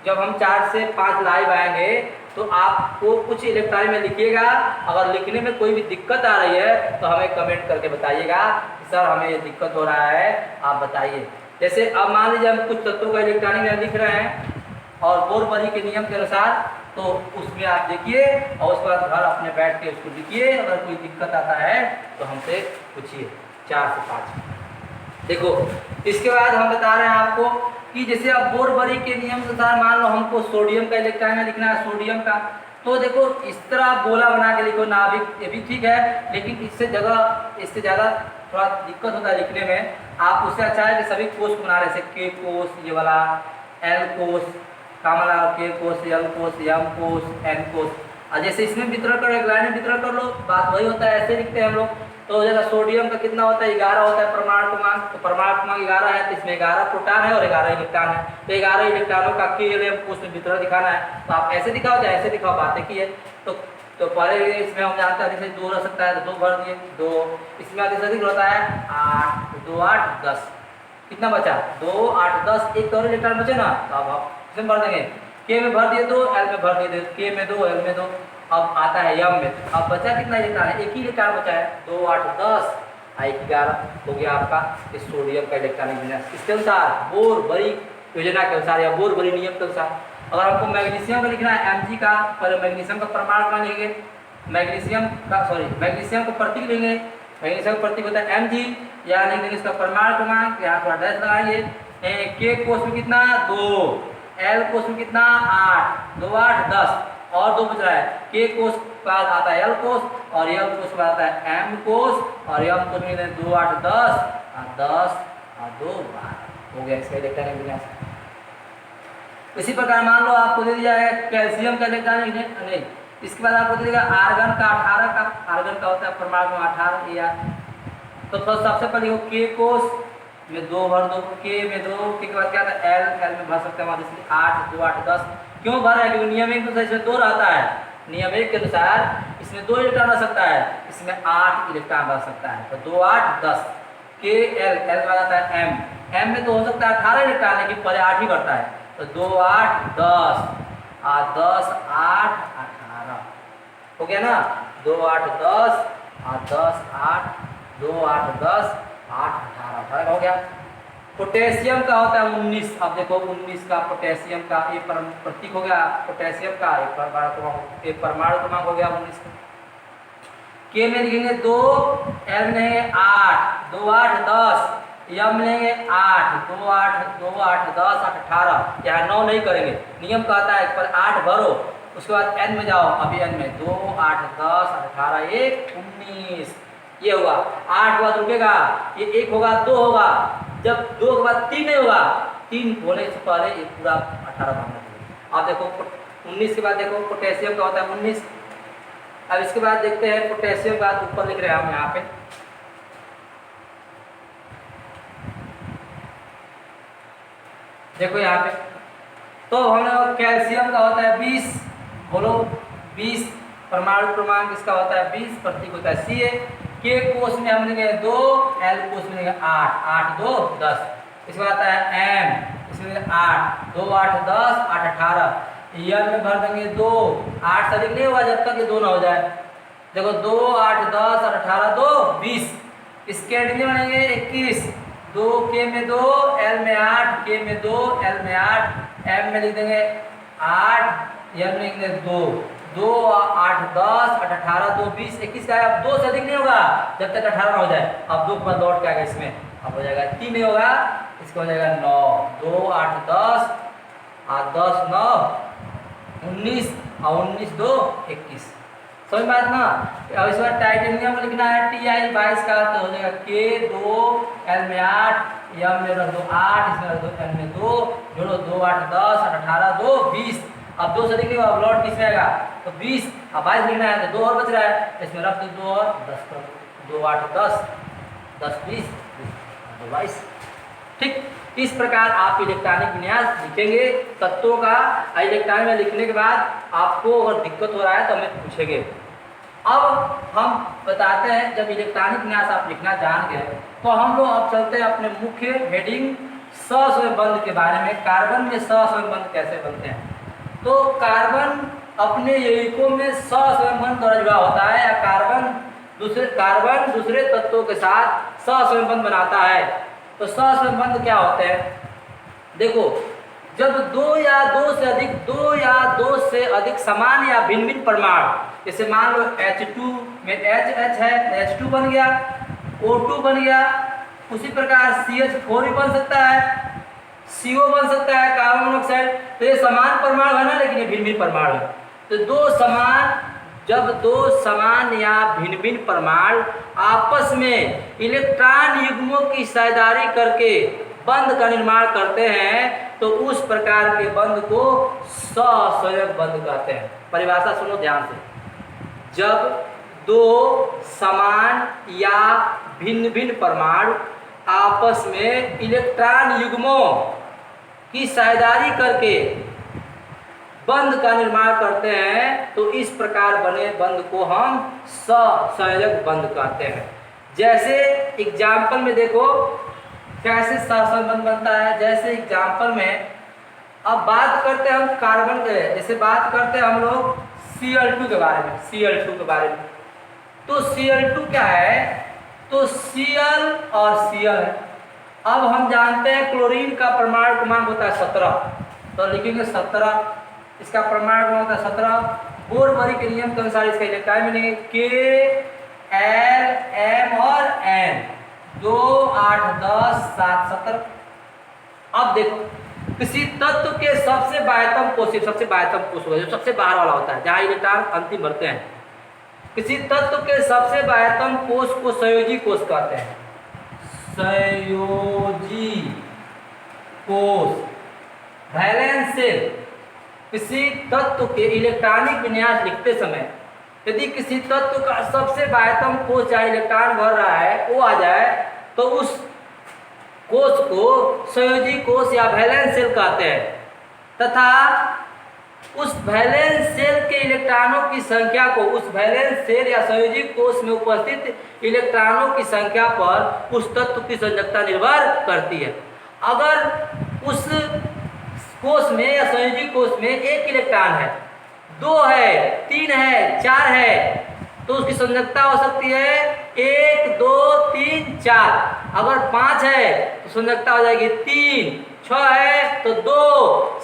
जब हम 4 से 5 लाइव आएंगे तो आपको कुछ इलेक्ट्रॉनिक में लिखिएगा। अगर लिखने में कोई भी दिक्कत आ रही है तो हमें कमेंट करके बताइएगा कि सर हमें ये दिक्कत हो रहा है, आप बताइए। जैसे अब मान लीजिए हम कुछ तत्वों का इलेक्ट्रॉनिक में लिख रहे हैं और बोर-बरी के नियम के अनुसार, तो उसमें आप देखिए और उसके बाद घर अपने बैठ के उसको लिखिए। अगर कोई दिक्कत आता है तो हमसे पूछिए। 4 से 5 देखो। इसके बाद हम बता रहे हैं आपको कि जैसे अब बोर-बरी के नियम के अनुसार मान लो हमको सोडियम का इलेक्ट्रॉन में लिखना है, सोडियम का, तो देखो इस तरह गोला बना के लिखो नाभिक, ये भी ठीक है, लेकिन इससे ज़्यादा थोड़ा दिक्कत होता है लिखने में। आप उससे अच्छा है कि सभी कोष बना रहे, जैसे के कोष, ये वाला एल कोष, कामला के कोष, एल कोष, एम कोष, एन कोष, और जैसे इसमें वितरण करो, एक लाइन में वितरण कर लो, बात वही होता है, ऐसे लिखते हैं हम लोग। तो जैसा सोडियम का कितना होता है 11 होता है परमाणु क्रमांक, तो परमाणु क्रमांक 11 है, तो इसमें 11 प्रोटॉन है और 11 इलेक्ट्रॉन है, तो 11 इलेक्ट्रॉनों का के कोष में वितरण दिखाना है। तो आप ऐसे दिखाओ चाहे ऐसे दिखाओ, बात एक ही है। तो तो पहले इसमें हम जानते हैं अधिक से 2 रह सकता है, तो 2 भर दिए 2। इसमें अधिक से अधिक होता है 8, 2 8 10, कितना बचा 2 8 10, एक और इलेक्ट्रॉन बचे ना, तो अब आप इसमें भर देंगे। के में भर दिए 2, एल में भर दिए, के में 2 एल में 2। अब आता है यम में, अब बचा कितना इलेक्ट्रॉन है, एक ही इलेक्ट्रॉन बचा है 2 8 10 1 11 हो गया आपका इस सोडियम का इलेक्ट्रॉनिक विन्यास। इसके अनुसार बोर बरी योजना के अनुसार या बोर बरी नियम के अनुसार अगर हमको मैग्नीशियम का लिखना है Mg का, पहले मैग्नीशियम का परमाणु क्रमांक लिखेंगे, मैग्नीशियम का प्रतीक लेंगे, मैग्नीशियम का प्रतीक होता है Mg, यहाँ लिख देंगे इसका परमाणु क्रमांक, यहाँ थोड़ा डैश लगाएंगे। के कोष में कितना 2, एल कोष में कितना 8, 2 8 10 और 2 बच रहा है। के कोष के बाद आता है एल कोष और एल कोष के बाद आता है एम कोष और एम कोष में 2 8 10 10 और 2 12 हो गया इसका इलेक्ट्रॉनिक विन्यास। इसी प्रकार मान लो आपको दे दिया है कैल्शियम का इलेक्ट्रॉनिक नहीं, इसके बाद आपको दे देगा आर्गन का 18 का, आर्गन का होता है परमाणु 18 या तो सबसे पहले हो के कोष में 2 भर दो, के में 2, के बाद क्या आता है एल में भर सकते हैं, इसलिए 8 2 8 10 क्यों भर है क्योंकि नियम 1 इसमें 2 रहता है, नियम 1 के अनुसार इसमें 2 इलेक्ट्रॉन रह सकता है, इसमें 8 इलेक्ट्रॉन रह सकता है, तो 2 8 10 के एल के बाद आता है एम में तो हो सकता है 18 इलेक्ट्रॉन लेकिन पहले 8 ही करता है, तो 2 8 10 10 8 18 हो गया ना, 2 8 10 10 8 2 8 10 8 18 हो गया। पोटेशियम का होता है 19, अब देखो 19 का पोटेशियम का ये प्रतीक हो गया पोटेशियम का, एक परमाणु क्रमांक हो गया 19 का। के में लिखेंगे 2, एल में लेंगे 8 2 8 10, यम लेंगे 8 2 8 10 8 18, यहाँ 9 नहीं करेंगे, नियम कहता है पर 8 भरो, उसके बाद एन में जाओ, अभी एन में 2 8 10 18 1 19 ये होगा, 8 के बाद रुकेगा, ये 1 होगा 2 होगा, जब 2 के बाद 3 नहीं होगा, 3 होने से पहले ये पूरा 18 भागना चाहिए। आप देखो 19 के बाद देखो पोटेशियम का होता है 19। अब इसके बाद देखते हैं पोटेशियम का ऊपर लिख रहे हैं हम यहाँ पे, देखो यहाँ पे तो हम लोग कैल्शियम का होता है 20, बोलो 20 परमाणु क्रमांक इसका होता है 20, प्रतीक होता है Ca। के कोष में हम लेंगे 2, एल कोष में लेंगे 8 8 2 10, इसके बाद आता है एम, इसमें 8 2 8 10 8 18, एल में भर देंगे 2, 8 से अधिक नहीं होगा जब तक ये 2 ना हो जाए, देखो 2 8 10 8 18 2 20, इसके एंड में लेंगे 21, 2 के में 2 एल में 8, के में 2 एल में 8, एम में लिख देंगे 8 एल में लिख देंगे 2 2 8 10 8 18 2 20 21 का है, अब 2 से अधिक नहीं होगा जब तक 18 ना हो जाए, अब 2 के बाद लौट के आएगा इसमें, अब हो जाएगा 3 नहीं होगा, इसका हो जाएगा 9 2 8 10 10 9 19 और 19 2 21, समझ में आया ना। अब इस बार टाइटेनियम लिखना है Ti 22 का, तो हो जाएगा के 2 एल में 8 एम में रख दो 8, इसमें रख दो एल में 2 जोड़ो 2 8 10 8 18 2 20, अब 2 से अधिक नहीं होगा, अब लौट किस में आएगा तो 20, अब 22 लिखना है तो 2 और बच रहा है, इसमें रख दो 2 और 10 कर 2 8 10 10 20 2 22, ठीक। इस प्रकार आप इलेक्ट्रॉनिक विन्यास लिखेंगे तत्वों का, इलेक्ट्रॉनिक में लिखने के बाद आपको अगर दिक्कत हो रहा है तो हमें पूछेंगे। अब हम बताते हैं जब इलेक्ट्रॉनिक विन्यास आप लिखना जान गए तो हम लोग अब चलते हैं अपने मुख्य हेडिंग सहसंयोजक बंध के बारे में, कार्बन में सहसंयोजक बंध कैसे बनते हैं। तो कार्बन अपने यौगिकों में सहसंयोजक बंध द्वारा जुड़ा होता है, या कार्बन दूसरे तत्वों के साथ सहसंयोजक बंध बनाता है। तो सहसंयोजक बंध क्या होते हैं, देखो जब 2 या 2 से अधिक समान या भिन्न भिन्न परमाणु, जैसे मान लो H2 में HH है H2 बन गया, O2 बन गया, उसी प्रकार CH4 भी बन सकता है, CO बन सकता है कार्बन मोनोऑक्साइड, तो ये समान परमाणु है ना, लेकिन ये भिन्न भिन्न परमाणु है। तो जब 2 समान या भिन्न भिन्न परमाणु आपस में इलेक्ट्रॉन युग्मों की साझेदारी करके बंध का निर्माण करते हैं तो उस प्रकार के बंध को सहसंयोजक बंध कहते हैं। परिभाषा सुनो ध्यान से, जब 2 समान या भिन्न भिन्न परमाणु आपस में इलेक्ट्रॉन युग्मों की साझेदारी करके बंध का निर्माण करते हैं तो इस प्रकार बने बंध को हम सहसंयोजक बंध कहते हैं। जैसे एग्जाम्पल में देखो कैसे सहसंबंध बनता है। जैसे एग्जाम्पल में अब बात करते हैं हम कार्बन के, जैसे बात करते हैं हम लोग Cl2 के बारे में, Cl2 के बारे में। तो Cl2 क्या है, तो Cl और Cl है। अब हम जानते हैं क्लोरीन का परमाणु क्रमांक होता है 17, तो लिखेंगे 17, इसका परमाणु क्रमांक होता है 17। बोरबरी के नियम के अनुसार इसका इलेक्ट्रॉन मिलेंगे K, L, M और N, 2, 8, 10, 7, 17। अब देखो किसी तत्व के सबसे बाह्यतम कोष, सबसे बाह्यतम कोष होगा जो सबसे बाहर वाला होता है, जहां इलेक्ट्रॉन अंतिम भरते हैं। किसी तत्व के सबसे बाह्यतम कोष को संयोजी कोष कहते हैं। संयोजी कोष, वैलेंस शेल। किसी तत्व के इलेक्ट्रॉनिक विन्यास लिखते समय यदि किसी तत्व का सबसे बाह्यतम कोष चाहे इलेक्ट्रॉन भर रहा है वो आ जाए तो उस कोष को संयोजी कोष या वैलेंस शेल कहते हैं, तथा उस वैलेंस शेल के इलेक्ट्रॉनों की संख्या को, उस वैलेंस शेल या संयोजी कोष में उपस्थित इलेक्ट्रॉनों की संख्या पर उस तत्व की संयोजकता निर्भर करती है। अगर उस कोष में या संयोजी कोष में एक इलेक्ट्रॉन है, 2 है, 3 है, 4 है, तो उसकी संयोजकता हो सकती है 1, 2, 3, 4। अगर 5 है तो संयोजकता हो जाएगी 3, 6 है तो 2,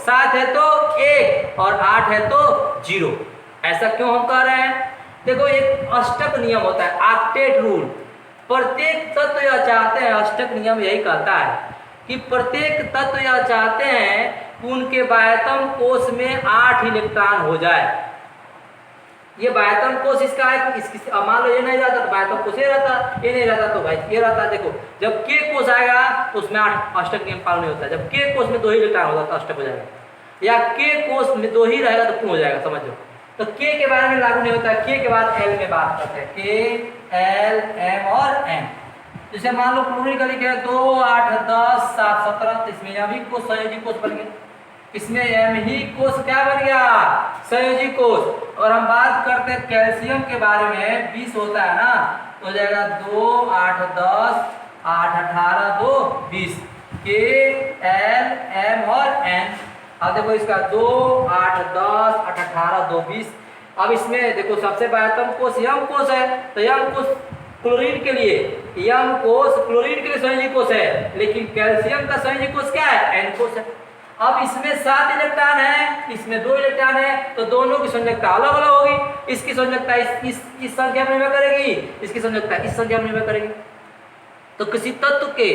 7 है तो 1 और 8 है तो 0। ऐसा क्यों हम कह रहे हैं? देखो एक अष्टक नियम होता है, ऑक्टेट रूल। प्रत्येक तत्व यह चाहते हैं, अष्टक नियम यही कहता है कि प्रत्येक तत्व यह चाहते हैं कि उनके बाह्यतम कोष में 8 इलेक्ट्रॉन हो जाए। ये बाह्यतम कोष इसका है, इसकी मान लो ये नहीं रहता तो बाह्यतम कोष ये रहता, ये नहीं रहता तो भाई ये रहता। देखो जब K कोष आएगा तो उसमें 8 अष्टक नियम पालन नहीं होता। जब K कोष में 2 ही इलेक्ट्रॉन होगा तो अष्टक हो जाएगा, या K कोष में 2 ही रहेगा तो पूर्ण हो जाएगा, समझो। तो K के बारे में लागू नहीं होता है, K के बाद L में बात करते हैं, K, L, M और N। जैसे मान लो क्लोरीन का लिखे 2, 8, 10, 7, 17, तो इसमें यह भी कोष संयोजी कोष बन गए, इसमें M ही कोष क्या बन गया, संयोजी कोष। और हम बात करते हैं कैल्शियम के बारे में, 20 होता है ना, तो हो जाएगा 2, 8, 10, 8, 18, 2, 20, K, L, M और N। अब देखो इसका 2, 8, 10, 8, 18, 2, 20। अब इसमें देखो सबसे बाह्यतम कोष यम कोष है, तो यम कोष क्लोरीन के लिए, यम कोष क्लोरीन के लिए संयोजी कोष है, लेकिन कैल्शियम का संयोजी कोष क्या है, N कोष है। अब इसमें 7 इलेक्ट्रॉन है, इसमें 2 इलेक्ट्रॉन है, तो दोनों की संयोजकता अलग अलग होगी। इसकी संयोजकता इस संख्या में निर्भर करेगी, इसकी संयोजकता इस संख्या में निर्भर करेगी। तो किसी तत्व के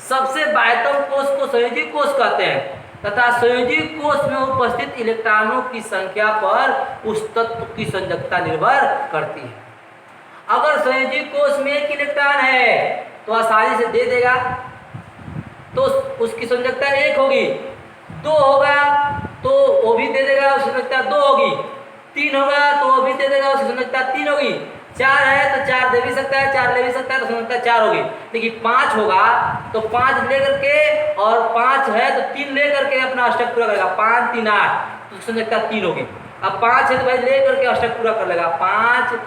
सबसे बाह्यतम कोष को संयोजी कोष कहते हैं, तथा संयोजी कोष में उपस्थित इलेक्ट्रॉनों की संख्या पर उस तत्व की संयोजकता निर्भर करती है। अगर संयोजी कोष में 1 इलेक्ट्रॉन है तो आसानी से दे देगा, तो उसकी संयोजकता 1 होगी। 2 होगा तो वो भी दे देगा, उसकी संयोजकता 2 होगी। 3 होगा तो वो भी दे देगा, उसकी संयोजकता 3 होगी। 4 है तो 4 दे भी सकता है, 4 ले भी सकता है, तो संयोजकता 4 होगी। लेकिन 5 होगा तो 5 लेकर के, और 5 है तो 3 लेकर के अपना अष्टक पूरा करेगा, 5, 3, 8, तो संयोजकता 3 होगी। अब 5 है तो भाई ले करके अष्टक पूरा कर लेगा, 5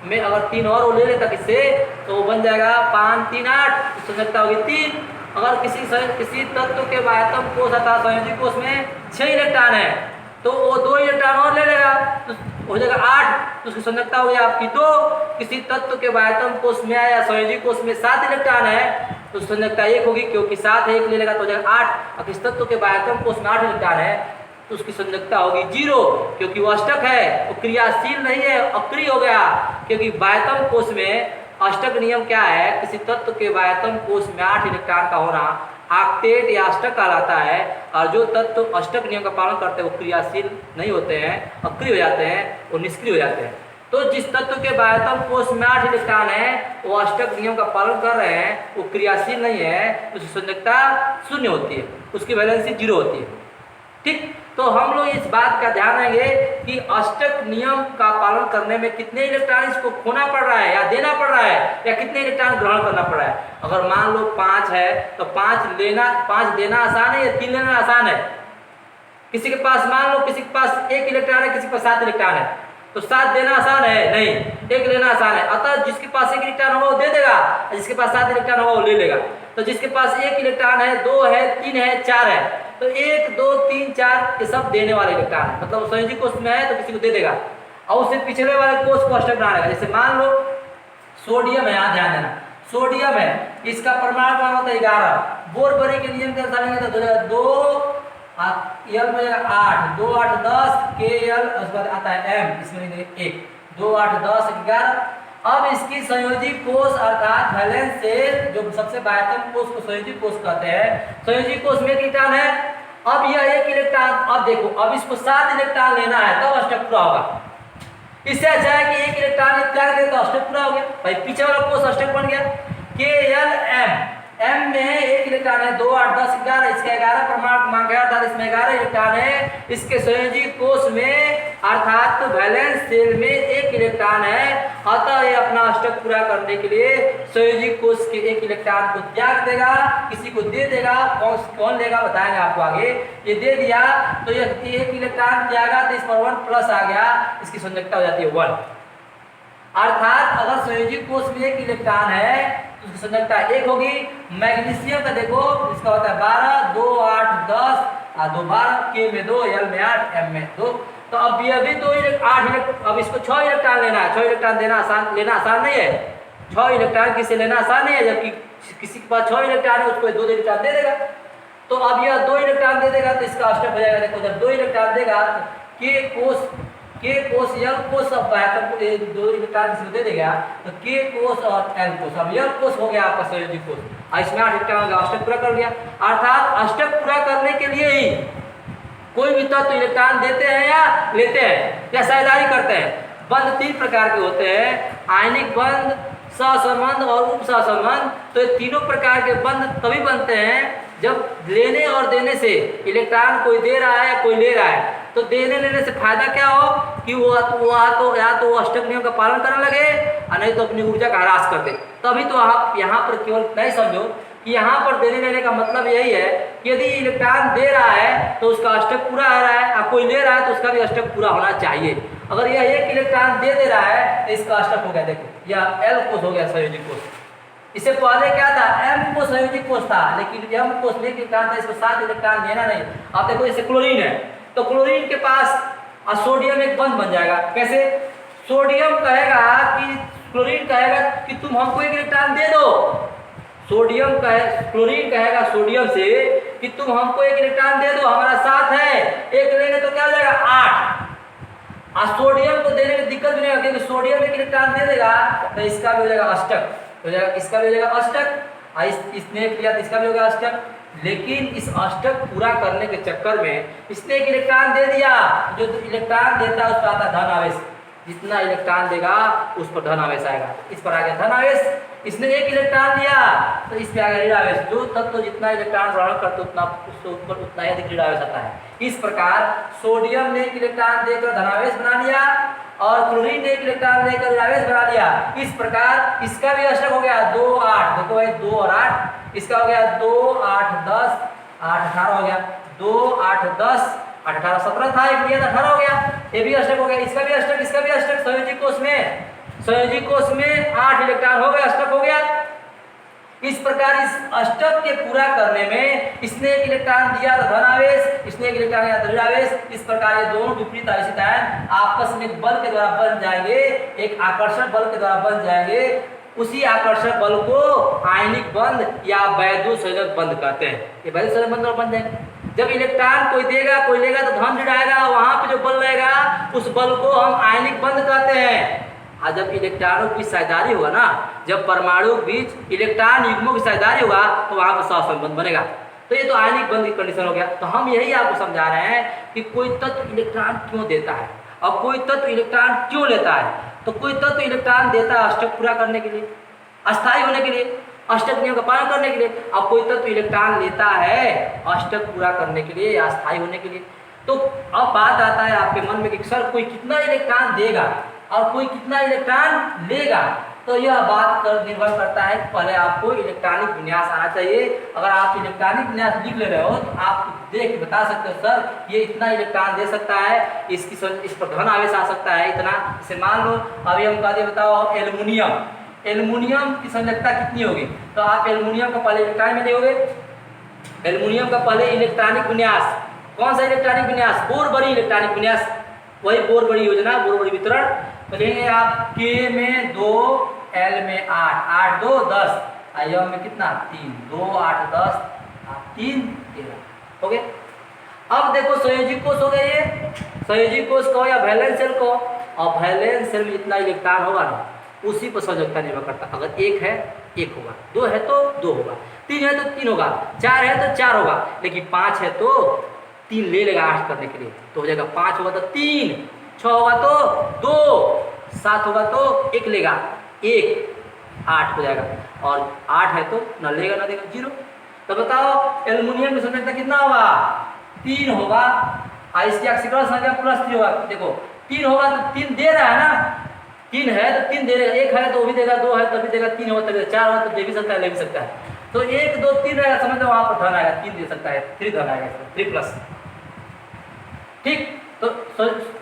में अगर 3 और वो ले लेता किससे तो वो बन जाएगा 5, 3, 8, तो संयोजकता होगी 3। अगर किसी तत्व के बाह्यतम कोष अथवा संयोजी कोष में 6 इलेक्ट्रॉन है तो वो 2 इलेक्ट्रॉन और ले लेगा, तो हो जाएगा 8, तो उसकी संयोजकता हो गई आपकी 2। किसी तत्व के बाह्यतम कोष में या संयोजी कोष में 7 इलेक्ट्रॉन है तो संयोजकता 1 होगी, क्योंकि 7 है 1 ले लेगा तो हो जाएगा 8। और किसी तत्व के बाह्यतम कोष में 8 इलेक्ट्रॉन है तो उसकी संयोजकता होगी 0, क्योंकि वो अष्टक है, वो क्रियाशील नहीं है, अक्रिय हो गया। क्योंकि बाह्यतम कोष में अष्टक नियम क्या है, किसी तत्व के बाह्यतम कोष में 8 इलेक्ट्रॉन का होना ऑक्टेट या अष्टक कहलाता है। और जो तत्व अष्टक नियम का पालन करते हैं वो क्रियाशील नहीं होते हैं, अक्रिय हो जाते हैं, वो निष्क्रिय हो जाते हैं। तो जिस तत्व के बाह्यतम कोष में 8 इलेक्ट्रॉन है वो अष्टक नियम का पालन कर रहे हैं, वो क्रियाशील नहीं है, उसकी संयोजकता 0 होती है, उसकी वैलेंसी 0 होती है। ठीक, तो हम लोग इस बात का ध्यान रखेंगे कि अष्टक नियम का पालन करने में कितने इलेक्ट्रॉन इसको खोना पड़ रहा है या देना पड़ रहा है, या कितने इलेक्ट्रॉन ग्रहण करना पड़ रहा है। अगर मान लो 5 है तो 5 देना आसान है या 3 लेना आसान है, किसी के पास मान लो किसी के पास 1 इलेक्ट्रॉन है, किसी के पास 7 इलेक्ट्रॉन है, तो 7 देना आसान है? नहीं, 1 लेना आसान है। अतः जिसके पास 1 इलेक्ट्रॉन होगा वो दे देगा, जिसके पास 7 इलेक्ट्रॉन होगा वो ले लेगा। तो जिसके पास 1 इलेक्ट्रॉन है, 2 है, 3 है, 4 है, तो 1 2 3 4 ये सब देने वाले इलेक्ट्रॉन है, मतलब संयोजी कोष में है तो किसी को दे देगा और उससे पिछले वाले कोष को अष्टक बना लेगा। जैसे मान लो सोडियम है, यहाँ ध्यान देना, सोडियम है, इसका परमाणु क्रमांक होता है 11। बोरबरी के नियम के अनुसार लेंगे तो 2 यल में 8, 2 8 10 के यल, उसके बाद आता है एम, इसमें 1 2 8 10 11। अब इसकी संयोजी कोष अर्थात वैलेंस सेल जो सबसे बाह्यतम कोष को संयोजी कोष कहते हैं। संयोजी कोष में 1 इलेक्ट्रॉन है, अब यह 1 इलेक्ट्रॉन, अब देखो अब इसको 7 इलेक्ट्रॉन लेना है तब अष्टक पूरा होगा। इससे अच्छा है कि 1 इलेक्ट्रॉन त्याग दे तो अष्टक पूरा हो गया भाई, पीछे वाला कोष अष्टक बन गया। के एल एम, एम में 1 इलेक्ट्रॉन है, 2 8 10 11, इसका 11 परमाणु क्रमांक है अर्थात इसमें 11 इलेक्ट्रॉन है। इसके संयोजी कोष में अर्थात वैलेंस सेल में 1 इलेक्ट्रॉन है, अतः ये अपना अष्टक पूरा करने के लिए संयोजी कोष के 1 इलेक्ट्रॉन को त्याग देगा, किसी को दे देगा। कौन लेगा बताएंगे आपको आगे। ये दे दिया तो ये 1 इलेक्ट्रॉन त्यागा तो इस पर 1 प्लस आ गया, इसकी संयोजकता हो जाती है 1। अर्थात अगर संयोजी कोष में 1 इलेक्ट्रॉन है तो उसकी संयोजकता 1 होगी। मैग्नीशियम का देखो इसका होता है 12, 2 8 10 2 12, के में 2, एल में 8, एम में 2। तो अब ये अभी 2 8 अब इसको 6 इलेक्ट्रॉन लेना है। 6 इलेक्ट्रॉन लेना आसान नहीं है। 6 इलेक्ट्रॉन किसी लेना आसान नहीं है, जबकि किसी के पास 6 इलेक्ट्रॉन है उसको 2 इलेक्ट्रॉन दे देगा। तो अब यह 2 इलेक्ट्रॉन दे देगा तो इसका अष्टक हो जाएगा। देखो जब 2 इलेक्ट्रॉन देगा के कोष यल कोष अब बाह्यतम को 2 इलेक्ट्रॉन किसी को दे देगा तो के कोष और एल कोष, अब यल कोष हो गया आपका संयोजी कोष। इसमें 8 इलेक्ट्रॉन होगा, अष्टक पूरा कर लिया। अर्थात अष्टक पूरा करने के लिए ही कोई भी तत्व इलेक्ट्रॉन देते हैं या लेते हैं या साझेदारी करते हैं। बंध 3 प्रकार के होते हैं, आयनिक बंध, सहसंबंध और उपसहसंबंध। तो ये तीनों प्रकार के बंध तभी बनते हैं जब लेने और देने से इलेक्ट्रॉन कोई दे रहा है कोई ले रहा है। तो देने लेने से फायदा क्या हो कि वो या तो अष्टक नियम का पालन करने लगे और नहीं तो अपनी ऊर्जा का ह्रास कर दे। तभी तो आप यहाँ पर केवल नहीं समझो कि यहाँ पर देने लेने का मतलब यही है कि यदि इलेक्ट्रॉन दे रहा है तो उसका अष्टक पूरा आ रहा है और कोई ले रहा है तो उसका भी अष्टक पूरा होना चाहिए। अगर यह 1 इलेक्ट्रॉन दे रहा है तो इसका अष्टक हो गया, देखो यह एल कोष हो गया संयोजी कोष। इससे पहले क्या था, एम कोष संयोजी कोष था, लेकिन एम कोष में 1 इलेक्ट्रॉन था, इसको 7 इलेक्ट्रॉन देना नहीं। अब देखो जैसे क्लोरीन है तो क्लोरीन के पास सोडियम एक बंध बन जाएगा। कैसे? सोडियम कहेगा कि क्लोरीन कहेगा कि तुम हमको 1 इलेक्ट्रॉन दे दो। क्लोरीन कहेगा सोडियम से कि तुम हमको 1 इलेक्ट्रॉन दे दो, हमारा 7 है, 1 लेंगे तो क्या हो जाएगा 8। सोडियम को देने में दिक्कत भी नहीं होगी क्योंकि सोडियम 1 इलेक्ट्रॉन दे देगा तो इसका भी हो जाएगा अष्टक, हो जाएगा इसका भी हो जाएगा अष्टक। इसने किया तो इसका भी होगा अष्टक। लेकिन इस अष्टक पूरा करने के चक्कर में इसने 1 इलेक्ट्रॉन दे दिया, जो इलेक्ट्रॉन देता है उस पर आता है धन आवेश। जितना इलेक्ट्रॉन देगा उस पर धन आवेश आएगा। इस पर आ गया धन आवेश। इसने 1 इलेक्ट्रॉन दिया तो इस पे आ गया ऋण आवेश। जो तत्व जितना इलेक्ट्रॉन ग्रहण करते उतना उसके ऊपर उतना ही अधिक ऋण आवेश आता है। इस प्रकार सोडियम ने 1 इलेक्ट्रॉन देकर धनावेश बना लिया और क्लोरीन ने 1 इलेक्ट्रॉन देकर ऋणावेश बना लिया। इस प्रकार इसका भी अष्टक हो गया 2 8। देखो भाई 2 और 8, इसका हो गया 2 8 10 8 18 हो गया। 2 8 10 18 17 था, एक लिया था 18 हो गया। ये भी अष्टक हो गया, इसका भी अष्टक, इसका भी अष्टक। संयोजी कोष में 8 इलेक्ट्रॉन हो गए, अष्टक हो गया। इस प्रकार इस अष्टक के पूरा करने में इसने 1 इलेक्ट्रॉन दिया तो धनावेश, इसने 1 इलेक्ट्रॉन दिया तो ऋणावेश। इस प्रकार ये दोनों विपरीत आवेशित आयन आपस में बल के द्वारा बन जाएंगे, एक आकर्षण बल के द्वारा बन जाएंगे। उसी आकर्षक बल को आयनिक बंध या वैद्युत संयोजक बंध कहते हैं। ये वैद्युत संयोजक बंध बन जाएंगे। जब इलेक्ट्रॉन कोई देगा कोई लेगा तो धन ऋण आएगा, वहां पे जो बल रहेगा उस बल को हम आयनिक बंध कहते हैं। और जब इलेक्ट्रॉनों की साझेदारी होगा ना, जब परमाणु के बीच इलेक्ट्रॉन युग्मों की साझेदारी होगा तो वहां पर सहसंबंध बनेगा। तो ये तो आयनिक बंध की कंडीशन हो गया। तो हम यही आपको समझा रहे हैं कि कोई तत्व इलेक्ट्रॉन क्यों देता है और कोई तत्व इलेक्ट्रॉन क्यों लेता है। तो कोई तत्व इलेक्ट्रॉन देता है अष्टक पूरा करने के लिए, अस्थायी होने के लिए, अष्टक नियम का पालन करने के लिए। और कोई तत्व इलेक्ट्रॉन लेता है अष्टक पूरा करने के लिए या अस्थायी होने के लिए। तो अब बात आता है आपके मन में कि सर कोई कितना इलेक्ट्रॉन देगा और कोई कितना इलेक्ट्रॉन लेगा। तो यह बात निर्भर करता है, पहले आपको इलेक्ट्रॉनिक विन्यास आना चाहिए। अगर आप इलेक्ट्रॉनिक विन्यास लिख ले रहे हो तो आप देख के बता सकते हो सर ये इतना इलेक्ट्रॉन दे सकता है, इस पर धन आवेश आ सकता है इतना। इसे मान लो अभी हम कहते बताओ एल्युमिनियम की संयोजकता कितनी होगी, तो आप एल्युमिनियम का पहले इलेक्ट्रॉन में देखोगे, एल्युमिनियम का पहले इलेक्ट्रॉनिक विन्यास, कौन सा इलेक्ट्रॉनिक विन्यास, बोर-बड़ी इलेक्ट्रॉनिक विन्यास, वही बोर-बड़ी योजना, बोर-बड़ी वितरण। तो लेंगे आप K में 2, L में 8, 8 2 10, I में कितना 3, 2 8 10, 3 13, हो गए। अब देखो संयोजी कोष हो गए, ये संयोजी कोष को या वैलेंस शेल को, और वैलेंस शेल में जितना इलेक्ट्रॉन होगा ना उसी पर संयोजकता निर्भर करता है। अगर 1 है 1 होगा, 2 है तो 2 होगा, 3 है तो 3 होगा, 4 है तो 4 होगा, लेकिन 5 है तो 3 ले लेगा 8 करने के लिए, तो हो जाएगा 5 होगा तो 3, 6 होगा तो 2, 7 होगा तो 1 लेगा, 1 8 हो जाएगा, और 8 है तो न लेगा ना देगा 0। तो बताओ एल्युमिनियम की संयोजकता कितना होगा, 3 होगा, और इसकी ऑक्सीकरण संख्या +3 होगा। देखो 3 होगा तो 3 दे रहा है ना, 3 है तो 3 दे देगा, 1 है तो वो भी देगा, 2 है तो भी देगा, 3 होगा तो 4 होगा तो दे भी सकता है, ले भी सकता है। तो 1 2 3 रहेगा, समझ लो वहां पर धन आएगा, 3 दे सकता है, 3 धन आएगा, 3 प्लस। ठीक, तो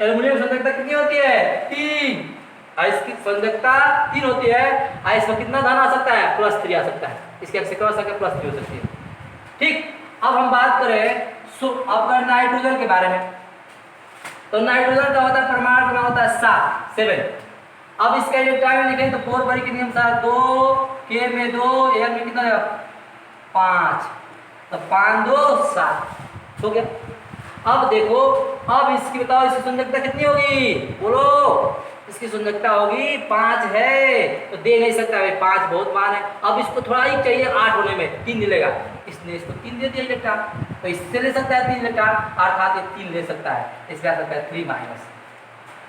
एल्युमिनियम की संयोजकता कितनी होती है 3, और इसकी संयोजकता 3 होती है, और इसमें कितना धन आ सकता है +3 आ सकता है, इसकी ऑक्सीकरण संख्या +3 हो सकती है। ठीक, अब हम बात करें अब नाइट्रोजन के बारे में। तो नाइट्रोजन का होता है परमाणु क्रमांक होता है 7। अब इसका इलेक्ट्रॉन में लिखें तो बोर-बड़ी के नियम से 2, K में 2, L में कितना है 5, तो 5 2 7 हो गया। अब देखो, अब इसकी बताओ इसकी संयोजकता कितनी होगी, बोलो। इसकी संयोजकता होगी 5 है, तो दे नहीं सकता भाई, 5 बहुत मान है। अब इसको थोड़ा ही चाहिए 8 होने में, 3 मिलेगा, इसने इसको 3 दे दिया इलेक्ट्रॉन, तो इससे ले सकता है 3 इलेक्ट्रॉन, अर्थात ये 3 ले सकता है, इसका सकता है 3 माइनस,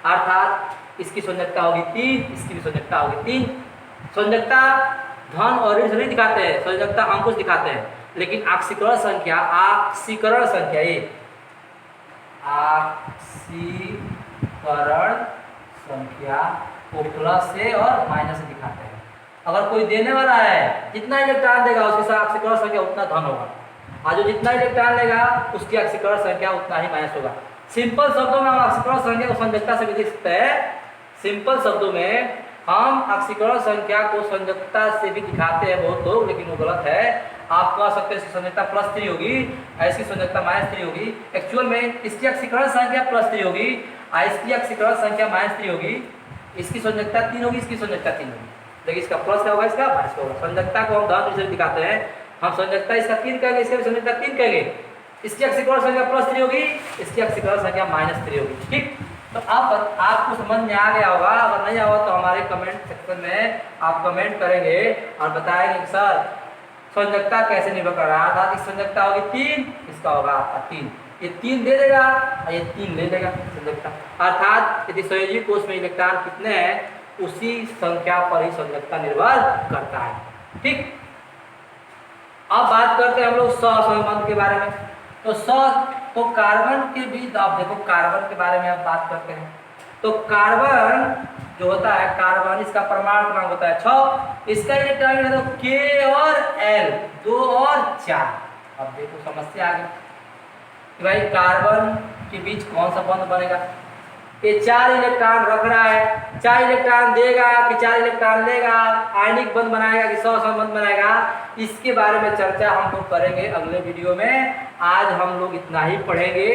अर्थात इसकी संयोजकता होगी 3, इसकी भी संयोजकता होगी 3। संयोजकता धन और ऋण नहीं दिखाते हैं, संयोजकता अंकुश दिखाते हैं, लेकिन ऑक्सीकरण संख्या ये ऑक्सीकरण संख्या को प्लस से और माइनस से दिखाते हैं। अगर कोई देने वाला है, जितना इलेक्ट्रॉन देगा उसके साथ ऑक्सीकरण संख्या उतना धन होगा, और जो जितना इलेक्ट्रॉन लेगा उसकी ऑक्सीकरण संख्या उतना ही माइनस होगा। सिंपल शब्दों में हम ऑक्सीकरण संख्या को संयोजकता से भी देख सकते हैं। सिंपल शब्दों में हम ऑक्सीकरण संख्या को संयोजकता से भी दिखाते हैं बहुत लोग, लेकिन वो गलत है। आप कह सकते हैं इसकी संयोजकता +3 होगी, इसकी संयोजकता -3 होगी। एक्चुअल में इसकी ऑक्सीकरण संख्या +3 होगी, इसकी ऑक्सीकरण संख्या -3 होगी, इसकी संयोजकता 3 होगी, इसकी संयोजकता 3 होगी, लेकिन इसका प्लस क्या होगा, इसका माइनस होगा। संयोजकता को हम धन से दिखाते हैं, हम संयोजकता इसका 3 कहेंगे, इसका संयोजकता 3 कहेंगे। इसकी ऑक्सीकरण संख्या +3 होगी, इसकी ऑक्सीकरण संख्या -3 होगी। ठीक, तो अब आपको समझ में आ गया होगा। अगर नहीं आया तो हमारे कमेंट सेक्शन में आप कमेंट करेंगे और बताएंगे कि सर संयोजकता कैसे निर्भर कर रहा है। अर्थात इस संयोजकता होगी 3, इसका होगा आपका 3, ये 3 दे देगा और ये 3 ले लेगा संयोजकता। अर्थात यदि संयोजी कोष में इलेक्ट्रॉन कितने हैं उसी संख्या पर ही संयोजकता निर्भर करता है। ठीक, अब बात करते हैं हम लोग सहसंबंध के बारे में। तो कार्बन के बीच, आप देखो कार्बन के बारे में आप बात करते हैं, तो कार्बन जो होता है, कार्बन इसका परमाणु क्रमांक होता है 6, इसका इलेक्ट्रॉन है तो K और L 2 और 4। अब देखो समस्या आ गई कि भाई कार्बन के बीच कौन सा बंध बनेगा। ये 4 इलेक्ट्रॉन रख रहा है, 4 इलेक्ट्रॉन देगा कि 4 इलेक्ट्रॉन लेगा, आयनिक बंध बनाएगा कि सहसंबंध बनाएगा, इसके बारे में चर्चा हम लोग करेंगे अगले वीडियो में। आज हम लोग इतना ही पढ़ेंगे,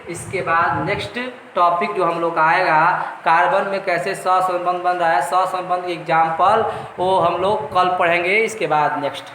इसके बाद नेक्स्ट टॉपिक जो हम लोग का आएगा कार्बन में कैसे सहसंबंध बन रहा है, सहसंबंध एग्जाम्पल, वो हम लोग कल पढ़ेंगे। इसके बाद नेक्स्ट